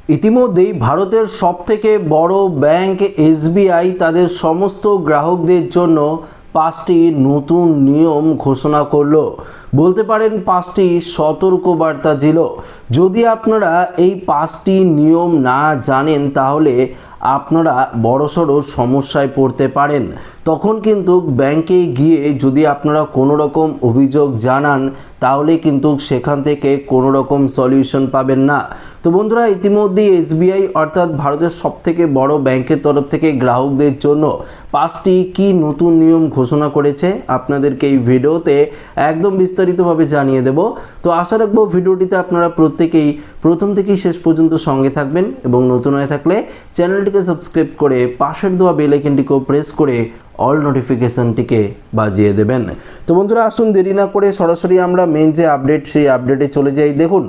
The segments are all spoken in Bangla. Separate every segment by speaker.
Speaker 1: ইতিমধ্যেই ভারতের সবথেকে বড় ব্যাংক এসবিআই তাদের সমস্ত গ্রাহকদের জন্য 5টি নতুন নিয়ম ঘোষণা করলো। বলতে পারেন 5টি সতর্কবার্তা দিল। যদি আপনারা এই 5টি নিয়ম না জানেন তাহলে আপনারা বড়সড় সমস্যায় পড়তে পারেন। তখন কিন্তু ব্যাংকে গিয়ে যদি আপনারা কোনো রকম অভিযোগ জানান তাহলে কিন্তু সেখান থেকে কোনো রকম সলিউশন পাবেন না। তো বন্ধুরা, ইতিমধ্যেই এসবিআই অর্থাৎ ভারতের সবথেকে বড় ব্যাংকের তরফ থেকে গ্রাহকদের জন্য 5টি কি নতুন নিয়ম ঘোষণা করেছে আপনাদেরকে এই ভিডিওতে একদম বিস্তারিতভাবে জানিয়ে দেব। তো আশা রাখবো ভিডিওটিতে আপনারা প্রত্যেকেই প্রথম থেকেই শেষ পর্যন্ত সঙ্গে থাকবেন এবং নতুন হয়ে থাকলে চ্যানেলটিকে সাবস্ক্রাইব করে পাশের দেওয়া বেল আইকনটিকেও প্রেস করে অল নোটিফিকেশনটিকে বাজিয়ে দেবেন। তো বন্ধুরা, আসুন দেরি না করে সরাসরি আমরা মেন যে আপডেট সেই আপডেটে চলে যাই। দেখুন,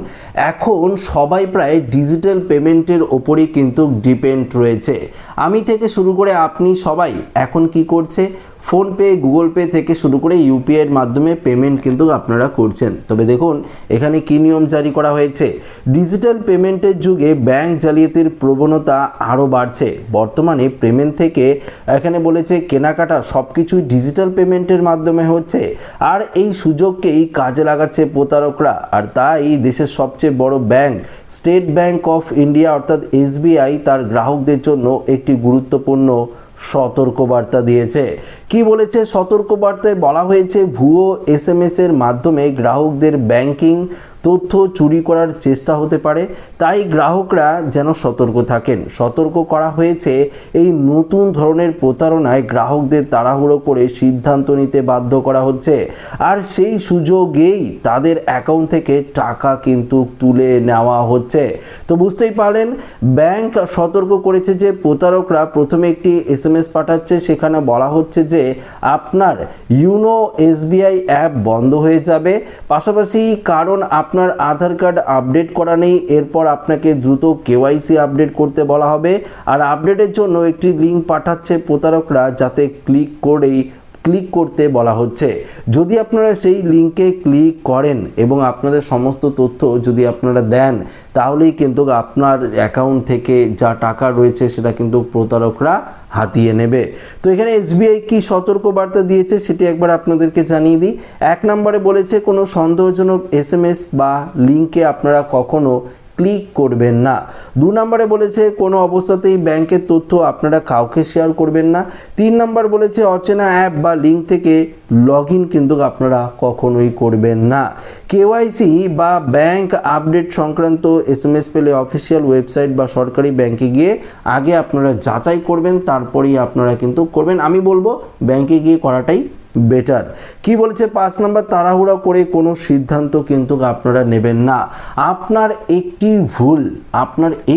Speaker 1: এখন সবাই প্রায় ডিজিটাল পেমেন্টের ওপরই কিন্তু ডিপেন্ড রয়েছে। আমি থেকে শুরু করে আপনি সবাই এখন কি করছে, ফোনপে, গুগল পে থেকে শুরু করে ইউপিআইয়ের মাধ্যমে পেমেন্ট কিন্তু আপনারা করছেন। তবে দেখুন এখানে কি নিয়ম জারি করা হয়েছে। ডিজিটাল পেমেন্টের যুগে ব্যাংক জালিয়াতির প্রবণতা আরও বাড়ছে। বর্তমানে পেমেন্ট থেকে এখানে বলেছে কেনাকাটা সব কিছুই ডিজিটাল পেমেন্টের মাধ্যমে হচ্ছে, আর এই সুযোগকেই কাজে লাগাচ্ছে প্রতারকরা। আর তাই দেশের সবচেয়ে বড় bank state bank of India অর্থাৎ এসবিআই তার গ্রাহকদের জন্য একটি গুরুত্বপূর্ণ সতর্কবার্তা দিয়েছে। কি বলেছে সতর্কবার্তায়? বলা হয়েছে ভুয়ো এসএমএস এর মাধ্যমে গ্রাহকদের ব্যাংকিং তথ্য চুরি করার চেষ্টা হতে পারে, তাই গ্রাহকরা যেন সতর্ক থাকেন। সতর্ক করা হয়েছে এই নতুন ধরনের প্রতারণায় গ্রাহকদের তাড়াহুড়ো করে সিদ্ধান্ত নিতে বাধ্য করা হচ্ছে, আর সেই সুযোগেই তাদের অ্যাকাউন্ট থেকে টাকা কিন্তু তুলে নেওয়া হচ্ছে। তো বুঝতেই পারলেন, ব্যাংক সতর্ক করেছে যে প্রতারকরা প্রথমে একটি এসএমএস পাঠাচ্ছে, সেখানে বলা হচ্ছে যে আপনার ইউনো এসবিআই অ্যাপ বন্ধ হয়ে যাবে, পাশাপাশি কারণ আপনার আধার কার্ড আপডেট করা নেই, এরপর আপনাকে দ্রুত কেওয়াইসি আপডেট করতে বলা হবে। আর আপডেটের জন্য একটি লিঙ্ক পাঠাচ্ছে প্রতারকরা, যাতে ক্লিক করতে বলা হচ্ছে। যদি আপনারা সেই লিঙ্কে ক্লিক করেন এবং আপনাদের সমস্ত তথ্য যদি আপনারা দেন তাহলেই কিন্তু আপনার অ্যাকাউন্ট থেকে যা টাকা রয়েছে সেটা কিন্তু প্রতারকরা হাতিয়ে নেবে। তো এখানে এসবিআই কি সতর্কবার্তা দিয়েছে সেটি একবার আপনাদেরকে জানিয়ে দিই। 1 নম্বরে বলেছে কোনো সন্দেহজনক এসএমএস বা লিঙ্কে আপনারা কখনো ক্লিক করবেন না। 2 নম্বরে বলেছে কোনো অবস্থাতেই ব্যাংকের তথ্য আপনারা কাউকে শেয়ার করবেন না। 3 নম্বর বলেছে অচেনা অ্যাপ বা লিঙ্ক থেকে লগ ইন কিন্তু আপনারা কখনোই করবেন না। কেওয়াইসি বা ব্যাংক আপডেট সংক্রান্ত এসএমএস পেলে অফিসিয়াল ওয়েবসাইট বা সরকারি ব্যাংকে গিয়ে আগে আপনারা যাচাই করবেন, তারপরেই আপনারা কিন্তু করবেন। আমি বলবো ব্যাংকে গিয়ে করাটাই বেটার। কি বলেছে 5 নম্বর, তাড়াহুড়া করে কোনো সিদ্ধান্ত কিন্তু আপনারা নেবেন না। আপনার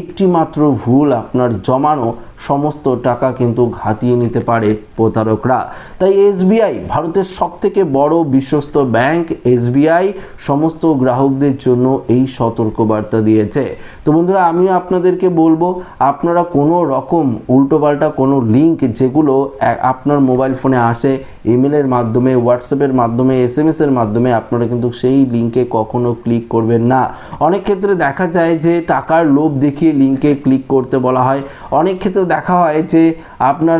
Speaker 1: একটি মাত্র ভুল আপনার জমানো সমস্ত টাকা কিন্তু হাতিয়ে নিতে পারে প্রতারকরা। তাই এসবিআই, ভারতের সবথেকে বড় বিশ্বস্ত ব্যাংক এসবিআই সমস্ত গ্রাহকদের জন্য এই সতর্কবার্তা দিয়েছে। তো বন্ধুরা, আমিও আপনাদেরকে বলবো আপনারা কোনো রকম উল্টোপাল্টা কোনো লিঙ্ক যেগুলো আপনার মোবাইল ফোনে আসে ইমেলের মাধ্যমে, হোয়াটসঅ্যাপের মাধ্যমে, এসএমএস এর মাধ্যমে, আপনারা কিন্তু সেই লিঙ্কে কখনো ক্লিক করবেন না। অনেক ক্ষেত্রে দেখা যায় যে টাকার লোভ দেখিয়ে লিঙ্কে ক্লিক করতে বলা হয়। অনেক ক্ষেত্রে দেখা হয় যে আপনার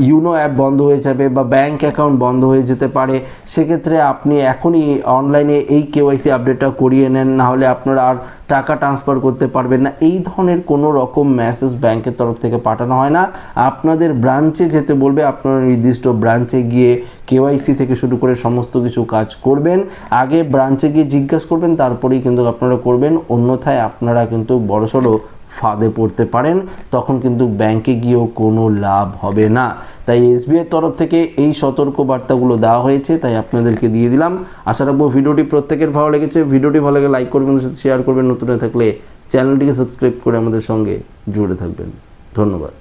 Speaker 1: ইউনো অ্যাপ বন্ধ হয়ে যাবে বা ব্যাংক অ্যাকাউন্ট বন্ধ হয়ে যেতে পারে। সেক্ষেত্রে আপনি এখনই অনলাইনে এই কেওয়াইসি আপডেটটা করিয়ে নেন, না হলে আপনারা আর টাকা ট্রান্সফার করতে পারবেন না। এই ধরনের কোনো রকম মেসেজ ব্যাংকের তরফ থেকে পাঠানো হয় না। আপনাদের ব্রাঞ্চে যেতে বলবে, আপনারা নির্দিষ্ট ব্রাঞ্চে গিয়ে কেওয়াইসি থেকে শুরু করে সমস্ত কিছু কাজ করবেন। আগে ব্রাঞ্চে গিয়ে জিজ্ঞাসা করবেন, তারপরেই কিন্তু আপনারা করবেন। অন্যথায় আপনারা কিন্তু বড়সড় ফাঁদে পড়তে পারেন, তখন কিন্তু ব্যাংকে গিয়েও কোনো লাভ হবে না। তাই এসবিআই তরফ থেকে এই সতর্কবার্তাগুলো দেওয়া হয়েছে, তাই আপনাদেরকে দিয়ে দিলাম। আশা রাখবো ভিডিওটি প্রত্যেকের ভালো লেগেছে। ভিডিওটি ভালো লাগে লাইক করবেন, শেয়ার করবেন, নতুন হয়ে থাকলে চ্যানেলটিকে সাবস্ক্রাইব করে আমাদের সঙ্গে জুড়ে থাকবেন। ধন্যবাদ।